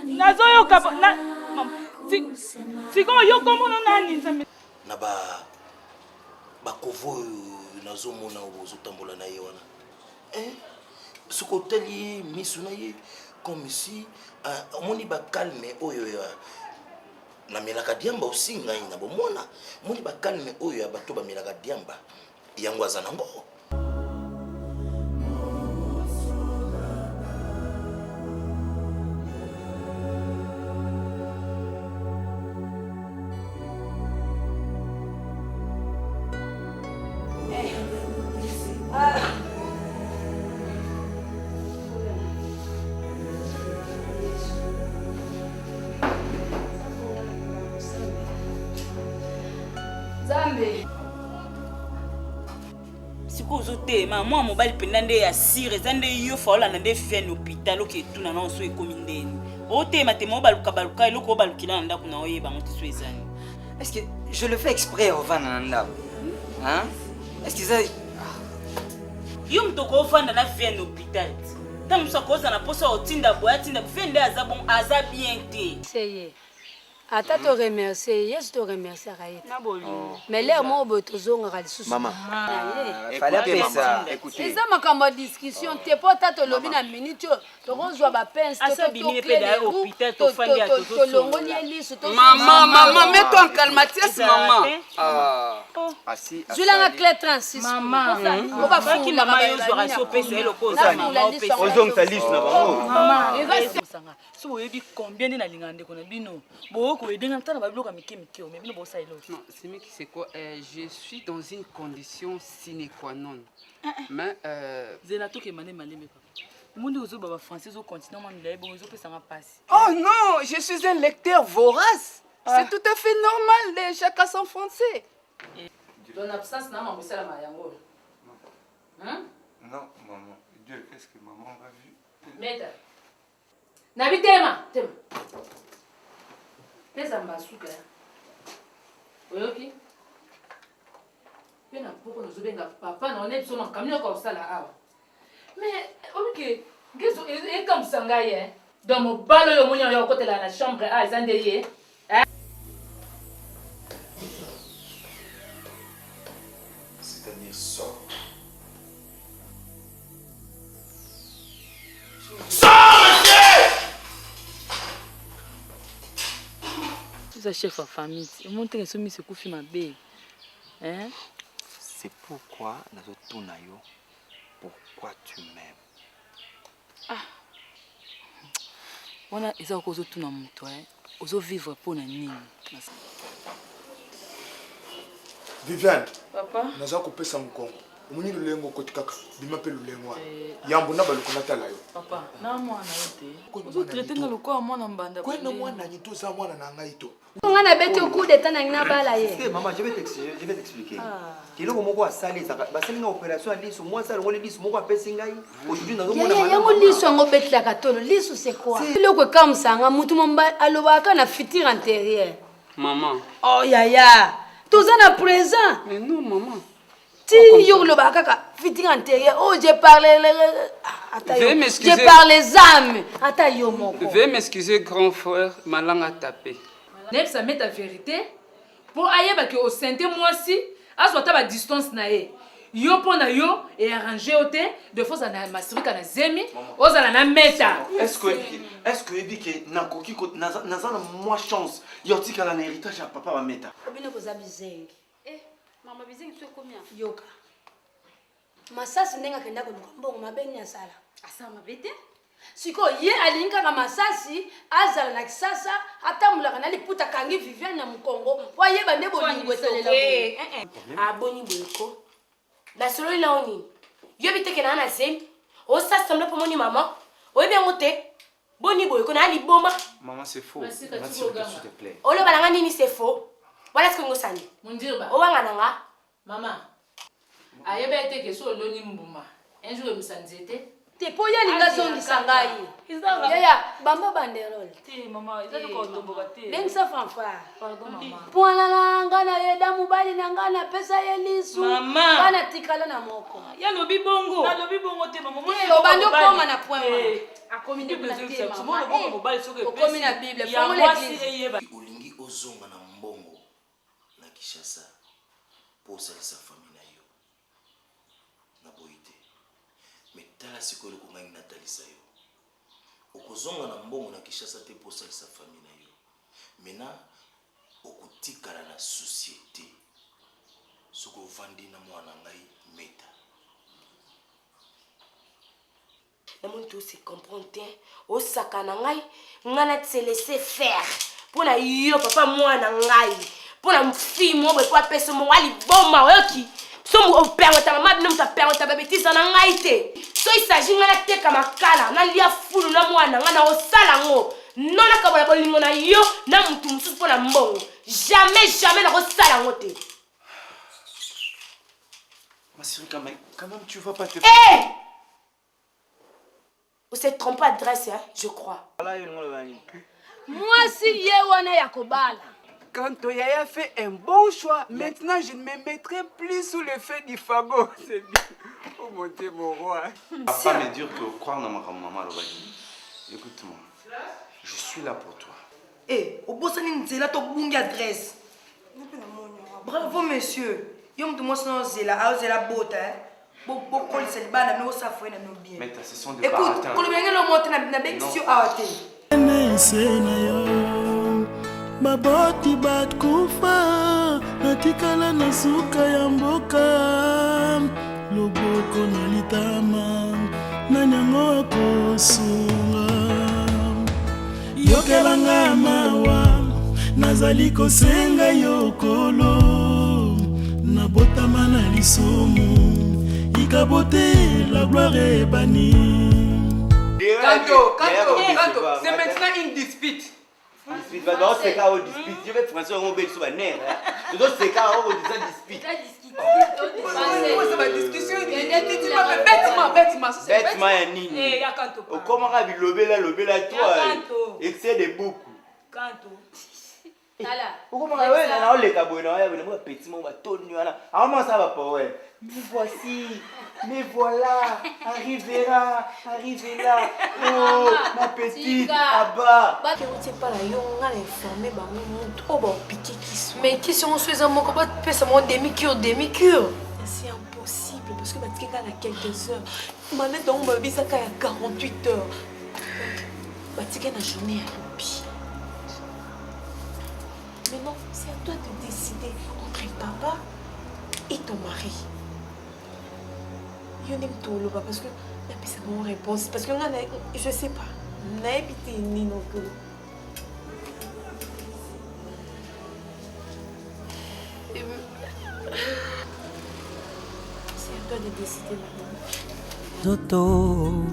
nazoyoka na siko yo komono nani nzambe na bakovo nazomona ozotambola na ye wana soki otali miso na ye comme si omoni bakalme oyo namelaka diamba osi ngai na bomona omoni bakalme oyo ya bato bamelaka diamba yango aza nango. Moi mobile pendant ya sire zande yo fola na de fin hôpital oke tuna na so ekomi ndeni o tema te mobile kabaluka eloko balukila nda kuna oyeba moto so ezani. Est-ce que je le fais exprès avant nanda? Hein? Est-ce que ça yo mtoko ofanda na fin hôpital tamu sa koza na posa otinda boya tinda fende azabon bien te seye ata to remercier yes to remercier Raït mais l'air mo botozonga ka lisusu Maman fallait appeler ça. Écoutez ça makamba discussion te pota to lobi na minute to kozwa ba pince to bini pe da hôpital to fandi a to longoli eliso to maman mets-toi en calmatrice maman Assis Zulanga clé 36 maman on va faki mama yo zwa so pesa eloko za mama pesa ozong salis na bango maman sanga so oyebi combien na lingande kona bino bo ko edenga tala ba bloka mike mais bino bo sa elo. Non, c'est mais qui c'est quoi je suis dans une condition sine qua non. Mais Zenato ke mané malé mais papa. Mundi ozo baba français zo continent man lay bon ozo pesa nga passe. oh non, je suis un lecteur vorace. C'est tout à fait normal, chacun son français. Ton absence na maman sala mayango. Hein? Non, maman. Dieu, qu'est-ce que maman a vu? Meta. Nabi tema. Pesa mbasuka. Oyoki? Pena poko no zobenga papa na onebi soma kamino ko sala awa. Mais oyoki, gezo e comme sanga ye. Dans mon balo yo monya yo côté la chambre a ezande ye. C'est-à-dire sort. Tu es chef de famille. Et mon temps est soumis ce coup fi ma bé. Hein? C'est pourquoi nazotunayo. Pourquoi tu m'aimes? Ah. Wana eza ko zo tuna moto ozo vivre pour na nini? Viviane. Papa. Naza ko pesa mukongo. Omuni lulengo kotikaka. Bima pe lulengo. Yambo na balukona tala yo. Papa, na mwana yote. Ozo traiter nga lokwa mwana mbanda. Kwenda mwana nyito za mwana na ngai to. On a bête au coup de temps na bala ye. Maman, je vais t'expliquer. Kiloko moko asali za basali na opération liso moi ça ngoli liso moko apesi ngai. Aujourd'hui nazo mona mama. Yango liso ngo betla katolo liso c'est quoi? Kiloko comme ça nga mutu momba alobaka na futur antérieur. Maman. Oh ya. Tout ça na présent. Mais non maman. Ti yo lobaka ka futur antérieur. Oh j'ai parlé j'ai parlé âmes. Ata yo moko. Veuillez m'excuser grand frère, ma langue a tapé. Neb ça met ta vérité pour ayeba que au sainté moi si aso ta ba distance na ye yo pona yo et arranger ote de fois na masrika na zemi ozala na meta. Est-ce que ebi que nakoki ko naza na moi chance yotika la héritage à papa va meta Obino ko zabizengi Maman bizengi tu combien? yoka masasi ndenga kenda ko mbongo mabeni ya sala Asa mabete? siko ye alinga ka masasi azala na kisasa atambulaka na liputa kangi Viviane na Mukongo wa ye bande bolingo esalela Aboni boyko. Na solo ila oni. Yo biteke na na zemi. O sa semble pour moni maman. O bien ngote. Boni boyko na ali bomba. Maman, c'est faux. S'il te plaît. O le balanga nini c'est faux. Voilà ce que ngosani. Mundirba. O wanga nanga. Maman. Ayeba ete ke so loni mbuma. Un jour musanzete. te po ya linga zongisa ngai yaya bamba banderole ndengisa fanfare mwana na nga na yeda mobali na nga napesa ye lisu nga na tikala na moko yalobi bongo te mama obandi okoma na point okomi na bible fongo l'église olingi ozonga na mbongo na Kinshasa po osalisa famille na yo na boyi te me tala sikoyo eloko ngai natalisa yo okozonga na mbongo na Kinshasa te po osalisa famille na yo mena okotikala na société soki ovandi na mwana ngai meta namoni to se comprendre te osaka na ngai ngana te laisser faire pona yo papa mwana ngai pona fille mo bo pa pesa mo wali boma oyoki so mo permettre mama bino mta permettre ba bêtise na ngai te so il s'agit ngana te ka makala na lia fulu na mwana ngana osala ngo nona ka bola bolingo na yo na mutu mususu pona mbongo jamais na osala ngo te Ma chérie, quand même, tu vas pas te... Eh! Vous s'est trompé d'adresse, hein, je crois. Moi, si Yewana Yakobala. Quand Toyaya fait un bon choix, maintenant je ne me mettrai plus sous le feu du fagot. C'est bien. Oh mon Dieu, mon roi. Papa me dire que croire dans ma maman, écoute-moi, je suis là pour toi. Eh, au bout de ça, tu as une adresse. Bravo, monsieur. Yom de moi, c'est la botte. Beaucoup de ces bandes, nous savons bien. Mais ta session de écoute, pour le bien, le monter na béxio à hôtel. Baboti bat kufa natikala na suka ya mboka loboko na litama na nyango kosunga yokelanga mawa nazali kosenga yokolo na botama na lisumu ikabote la gloire ebani. Kanto, c'est maintenant une dispute. Dispute, bah c'est quand on dispute. Je vais François on belle sur la nerf. Je dois c'est quand on dit ça dispute. Ça va discussion. Bêtement ya nini? Comment on lobela toi? Excès de beaucoup. Kanto. Pourquoi on va là on les cabona on va petit mon va tonu là. Comment ça va pas ouais? Me voici, me voilà, arrivez là. Oh, ma petite, Abba. Mais qui sont ceux à mon combat de paix, ça m'a demi-cure. C'est impossible parce que tu as quelques heures. Maintenant, dans ma vie, ça a 48 heures. Tu as une journée à l'oubli. Maintenant, c'est à toi de décider entre papa et ton mari. Je n'aime pas parce que c'est mon réponse. Parce que je sais pas. N'habitez ni non plus. C'est à toi de décider maintenant. Zoto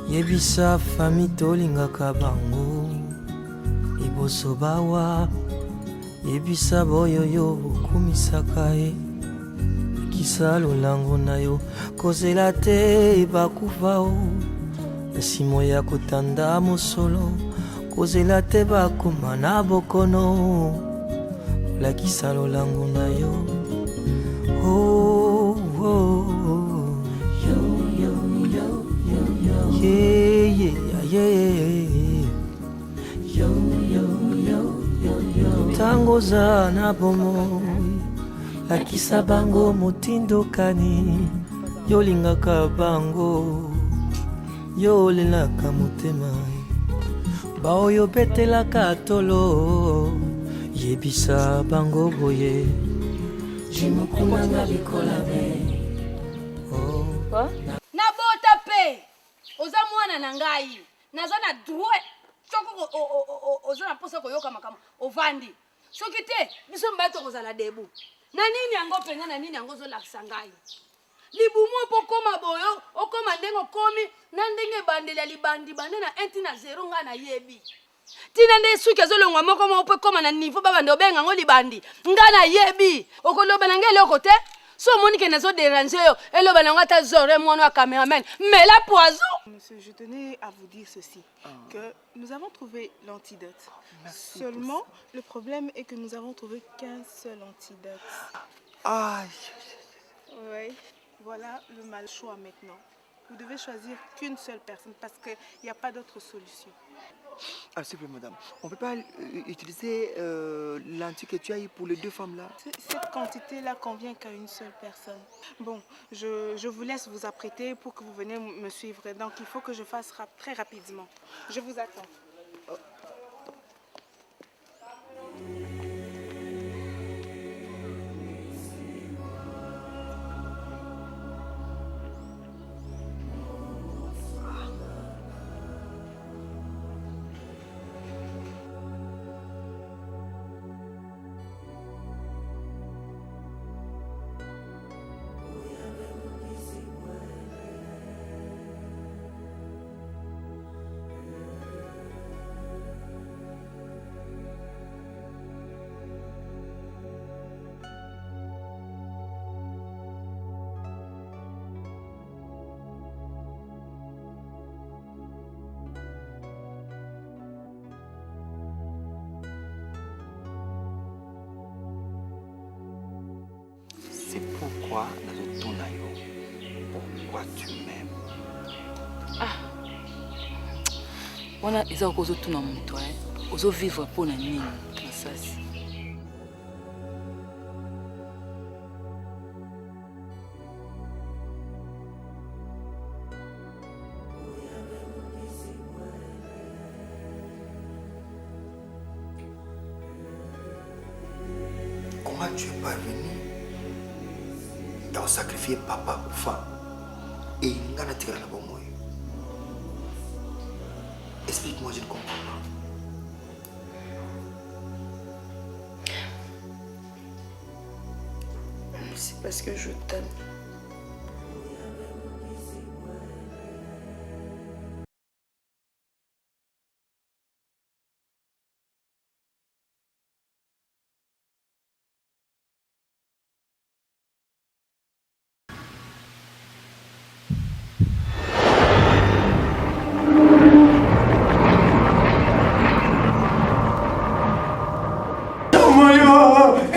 Yebisa fami tolingaka bango Iboso bawa Yebisa boyoyo kumisaka e Kisa lolango na yo kozela te bakufa o Simo ya kotanda mosolo kozela te bakoma na bokono Lakisa lolango na yo Oh, oh, oh. Tango za na bomo Lakisa bango motindo kani Yolingaka bango Yolelaka motema Bao yo betelaka tolo Yebisa bango boye Jimukunanga likola be Na bota pe oza mwana na ngai naza na droit soko oza na posa koyoka makama ovandi soki te biso mbato kozala debu na nini yango penga na nini yango zolakisa ngai libumu opokoma boyo okoma ndenge okomi na ndenge bandeli ya libandi bande na 1 na 0 nga na yebi tina nde suki azolongwa moko mo opekoma na niveau babande obenga ngo libandi nga na yebi okoloba na ngele oko te So Monique n'a pas dérangé et le bananga ta zoré moi no caméraman mais la poison. Monsieur, je tenais à vous dire ceci que nous avons trouvé l'antidote. Seulement le problème est que nous avons trouvé qu'un seul antidote. Aïe. Oui, voilà le mal choix maintenant. Vous devez choisir qu'une seule personne parce qu'il n'y a pas d'autre solution. Ah, s'il vous plaît, madame, on ne peut pas utiliser l'anti que tu as eu pour les deux femmes-là? Cette quantité-là convient qu'à une seule personne. Bon, je vous laisse vous apprêter pour que vous veniez me suivre. Donc, il faut que je fasse très rapidement. Je vous attends. C'est pourquoi pourquoi tu m'aimes. Ah. On a des choses tout dans mon toit. Ozo vivre pour la nuit. Ça c'est. Comment tu es parvenu à sacrifier papa ou femme et il n'a pas tiré la bonne. Explique-moi, je ne comprends pas. C'est parce que je t'aime.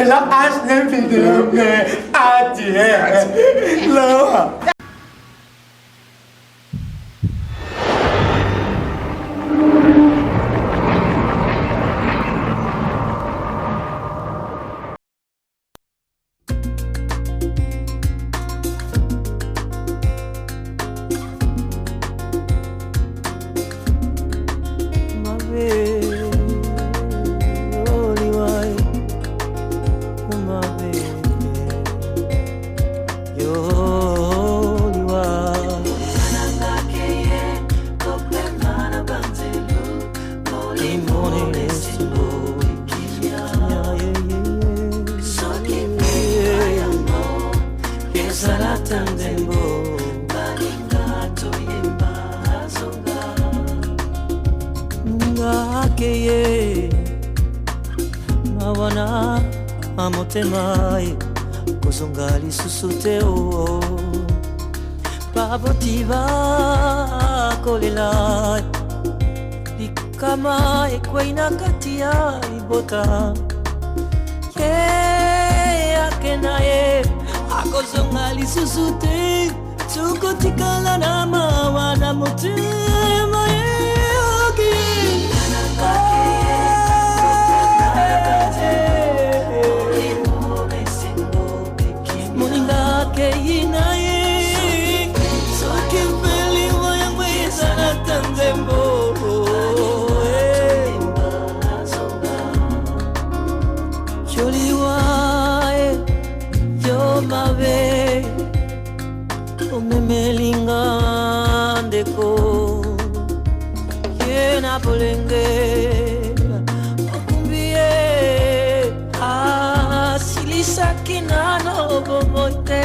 La hache n'est plus de mais à dire là. Amotemae kozonga lisusu te o babotiba kolela likama ekwaina kati ya libota akena ye akozonga lisusu te tukotikala na mawa na motema ye Melinga ndeko yena bolenge okumbie asilisaki nano bomote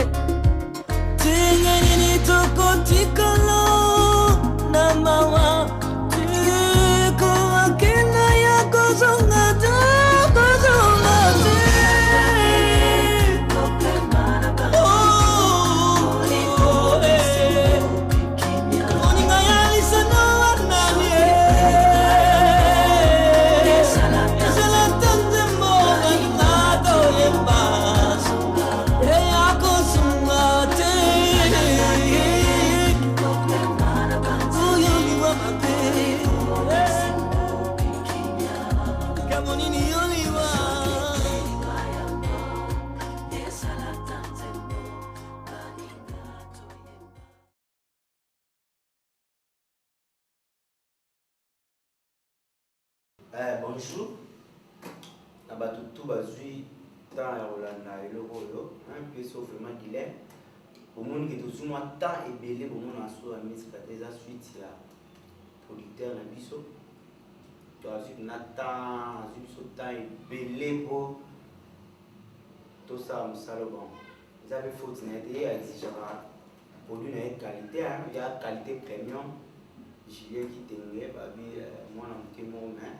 tingenini tokotikala na mawa tiko akena ya kozonga te Bonjour. Tout bazui temps ya Rolanda eloko yo, un peu sauf vraiment dilemme. Au monde qui est tout moi temps et belé au monde en soi mise kateza suite ya producteur na biso. Toi suite na temps, suite temps et belé pour tout ça musalo bon. Ils avaient faute na été exigeant produit na qualité, il y a qualité premium. Julien qui tenait babi moi na mtemo mais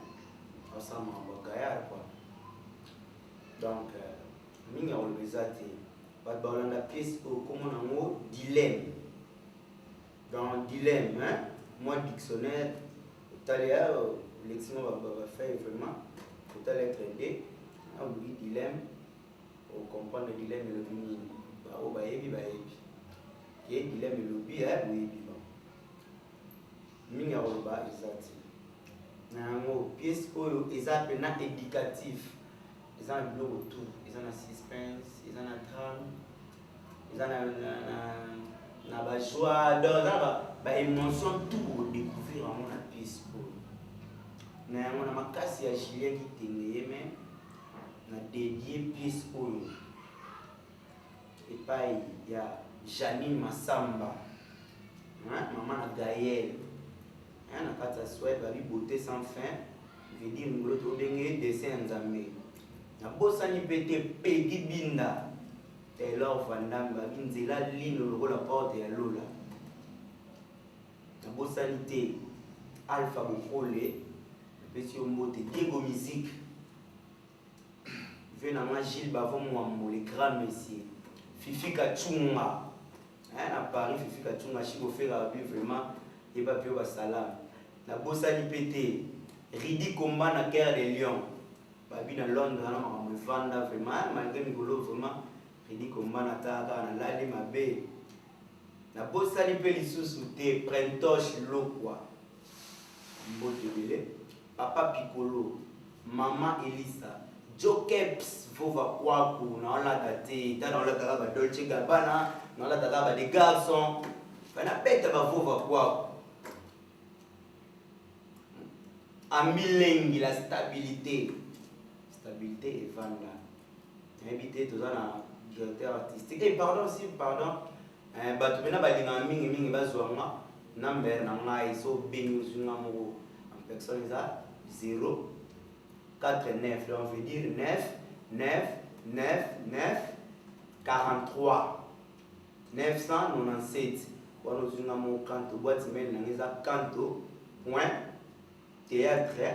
ensemble en bagaya quoi. Donc, minga olbezate bat balanda pièce au comment on dilemme. Dans dilemme, hein, moi dictionnaire italien lexion va faire vraiment tout à l'être aidé. On dit dilemme, on comprend le dilemme et le mini. Bah oh bah ebi. Qui est dilemme et le bi hein oui bon. Minga olba ezate. Na mo pièce au ezate na éducatif. Ils ont un blog autour, ils ont un suspense, ils ont un drame, ils ont un joie, une émotion, tout pour découvrir mon pièce. Mais on a ma casse à Julien qui t'aimait, mais on a dédié pièce pour eux. Et puis il y a Janine Massamba, maman Gaël, on a pas de souhait, beauté sans fin, je veux dire, nous avons des dessins en Zambie. Na bosani pete Peggy Binda Taylor Vandamba binzela lino lokola porte ya Lola na bosani te Alpha Bokole pesi ombote Diego Musique vena ma Gilles Bavon Mwambo le grand monsieur Fifi Kachunga à Paris Fifi Kachunga chiko faire vraiment et pas pio salam na bosani pete Ridi Komba na Cœur de Lion Babi na Londres na me vanda vraiment malgré migolo vraiment Ridi Komba na taka na lali mabe na bosani pe lisusu te Prentoche Lokwa mbote bele Papa Piccolo Maman Elisa Jokeps Vova Kwaku na la tate ta na la taka ba Dolce Gabbana na la taka ba des garçons bana beta ba Vova Kwaku Amilengi la stabilité et Vanda. Invité tous les directeurs artistiques. Et pardon aussi, pardon. Batu bena balinga mingi bazwanga number na ngai so benyo sunga mo en personne ça 0 4 9 on veut dire 43 997 wano sunga mo kanto boîte mail na ngeza kanto point théâtre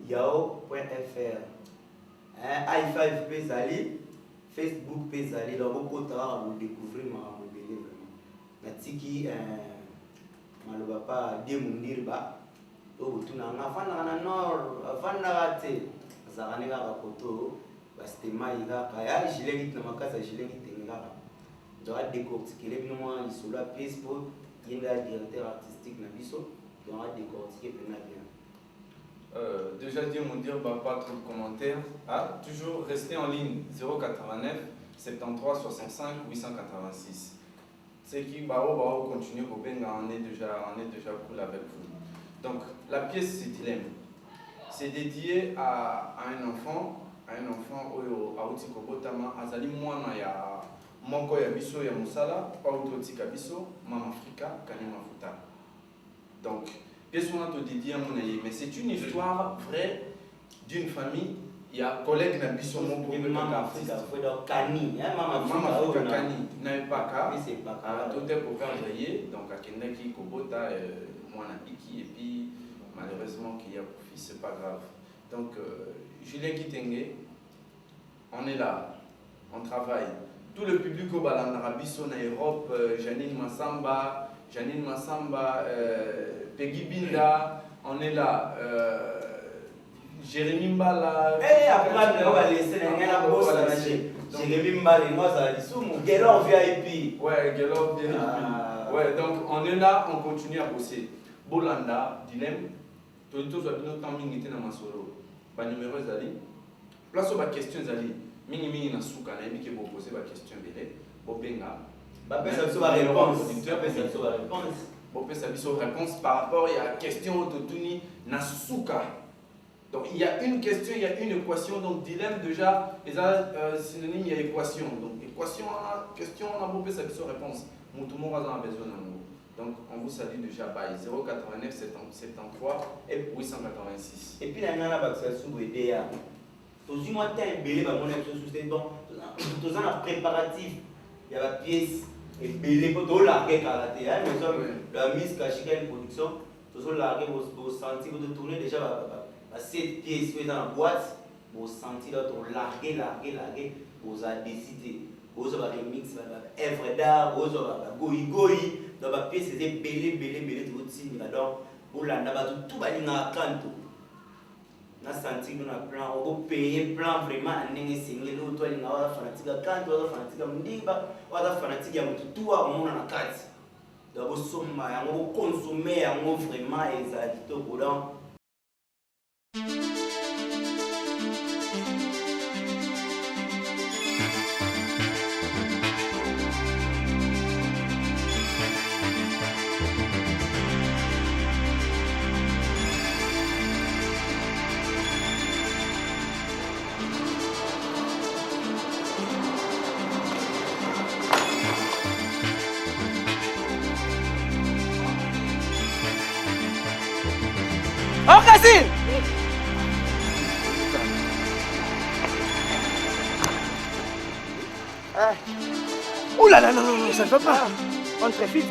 @yahoo.fr i5 Pesali Facebook Pesali donc beaucoup tard vous découvrir ma modèle vraiment natiki maloba pa demundirba to tuna ngafana na nord afana rate zaranega rapoto bastema ira kaya jilengi na makasa jilengi tenga doit décortiquer les moi sur la Facebook il y a directeur artistique na biso doit décortiquer bien. Déjà dire mon dire pas trop de commentaires. Toujours rester en ligne 089 73 65 886. C'est qui continue au Benga, on est déjà cool avec vous. Donc la pièce c'est dilemme. C'est dédié à un enfant oyo auti kobotama azali mwana ya moko ya biso ya musala pa utotika biso mama Afrika kani mafuta. Donc pièce on a tout dédié à mon ami, mais c'est une histoire vraie d'une famille. Il y a un collègue na biso mon pour maman Afrika donc Kani maman Afrika Kani n'avait pas qu'à oui c'est pas qu'à tout est pour faire rayer donc à Kendaki Kobota moi na Iki et puis malheureusement qu'il y a pour fils c'est pas grave donc Julien Kitenge on est là on travaille tout le public au Balandara biso na Europe Janine Massamba Peggy Binda, on est là. Jérémy Mbala. Après, on va laisser la bosse à Jérémy Mbala, moi, ça dit sous mon Gelor VIP. Ouais, Gelor VIP. Ouais, donc on est là, on continue à bosser. Bolanda, dilemme. Tout le temps, on est dans ma solo. Pas numéro Zali. Place aux questions Zali. Mingi na souka, na ebi ke bo poser ba question belé. Bo benga. réponse par rapport à la question de Nasuka. Donc il y a une question, il y a une équation. Donc dilemme déjà, les synonymes, il y a équation. Donc équation, question, on a beau sa réponse. Tout le monde a besoin d'un mot. Donc on vous salue déjà by 089 73 et 886. Et puis la nana va se souhaiter à tous les mois un belé va mon c'est bon. Tous en préparatif. Il y a la pièce et belé pour tout larguer karaté. Nous sommes la mise cachée une production. Tous larguer vos sentir vous tourner déjà à 7 pièces dans la boîte. Vos sentir là pour larguer, vous a décidé. Vous avez remix, œuvre d'art, vous avez goï. Dans la pièce, c'était belé, tout le signe là-dedans. Pour la naba, tout va aller à canto. On a senti qu'on a plan, on va payer plan vraiment à n'engue single, l'autre, il y a un fanatique à canto, un fanatique à Mundiba, un fanatique à Mututu, à mon en carte. Donc, on va consommer, on va vraiment exagiter au boulot. Oh, Cassine! Oh là là, non, ça ne va pas. On très vite.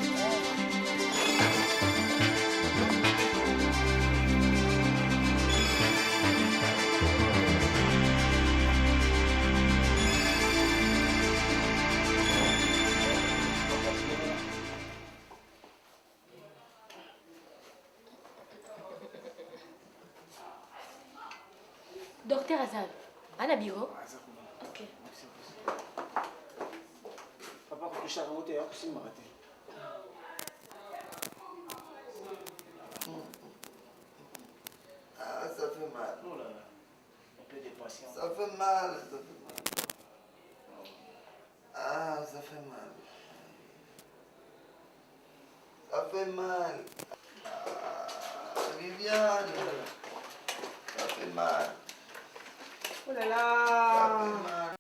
Docteur Azal, à la bureau. Ok. Papa, tu as remonté, c'est raté. Ah, ça fait mal. Oh là là, un peu de patience. Ça fait mal. Ah, ça fait mal. Ça fait mal. Ah, Viviane. Ça fait mal. Oh là là. Ça fait mal.